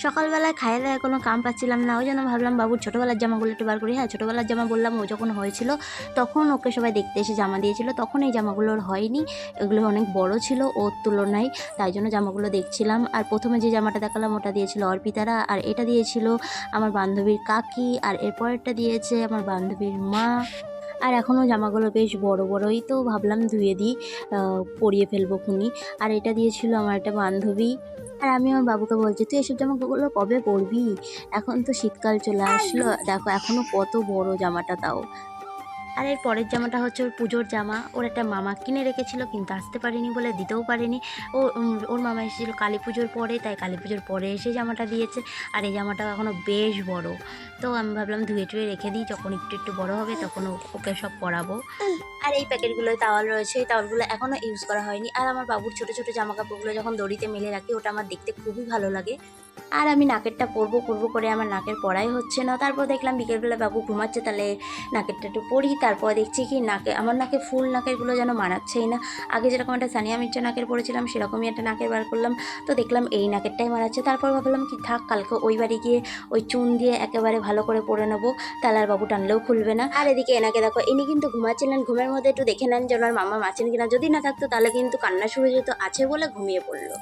সকালবেলায় খাইয়ে দাওয়ার কোনো কাম পাচ্ছিলাম না, ওই জন্য ভাবলাম বাবুর ছোটোবেলার জামাগুলো একটু বার করি। হ্যাঁ, ছোটোবেলার জামা বললাম, ও যখন হয়েছিল তখন ওকে সবাই দেখতে এসে জামা দিয়েছিল, তখন এই জামাগুলোর হয়নি, এগুলো অনেক বড় ছিল ওর তুলনায়, তাই জন্য জামাগুলো দেখছিলাম। আর প্রথমে যে জামাটা দেখালাম ওটা দিয়েছিল অর্পিতারা, আর এটা দিয়েছিল আমার বান্ধবীর কাকি, আর এরপরেরটা দিয়েছে আমার বান্ধবীর মা। আর এখনও জামাগুলো বেশ বড় বড়ই, তো ভাবলাম ধুয়ে দিই, পরিয়ে ফেলবো খুনি। আর এটা দিয়েছিল আমার একটা বান্ধবী। আর আমি আমার বাবুকে বলছি, তুই এসব জামাগুলো কবে পরবি? এখন তো শীতকাল চলে আসলো, দেখো এখনও কত বড় জামাটা তাও। আর এর পরের জামাটা হচ্ছে ওর পুজোর জামা, ওর একটা মামা কিনে রেখেছিল কিন্তু আসতে পারিনি বলে দিতেও পারিনি। ওর মামা এসেছিলো কালী পুজোর পরে, তাই কালী পুজোর পরে এসে জামাটা দিয়েছে। আর এই জামাটা এখনও বেশ বড়, তো আমি ভাবলাম ধুয়ে টুয়ে রেখে দিই, যখন একটু একটু বড় হবে তখন ওকে সব পরাবো। আর এই প্যাকেটগুলোয় তাওয়াল রয়েছে, এই তাওয়ালগুলো এখনও ইউজ করা হয়নি। আর আমার বাবুর ছোটো ছোটো জামা কাপড়গুলো যখন দড়িতে মেলে রাখি, ওটা আমার দেখতে খুবই ভালো লাগে। আর আমি নাকেরটা পরবো করবো করে আমার নাকের পরাই হচ্ছে না। তারপর দেখলাম বিকেলবেলা বাবু ঘুমাচ্ছে, তাহলে নাকেরটা একটু পরি। তারপর দেখছি কি আমার নাকে ফুল নাকেরগুলো যেন মানাচ্ছেই না। আগে যেরকম একটা সানিয়া মির্জা নাকের পরেছিলাম সেরকমই একটা নাকের বার করলাম, তো দেখলাম এই নাকেরটাই মানাচ্ছে। তারপর ভাবলাম কি থাক, কালকে ওই বাড়ি গিয়ে ওই চুন দিয়ে একেবারে ভালো করে পরে নেবো, তাহলে আর বাবু টানলেও খুলবে না। আর এদিকে এনাকে দেখো, ইনি কিন্তু ঘুমাচ্ছিলেন, ঘুমের মধ্যে একটু দেখে নেন যে ওনার মামা আছেন কিনা, যদি না থাকতো তাহলে কিন্তু কান্না শুরু হয়ে যেত, আছে বলে ঘুমিয়ে পড়লো।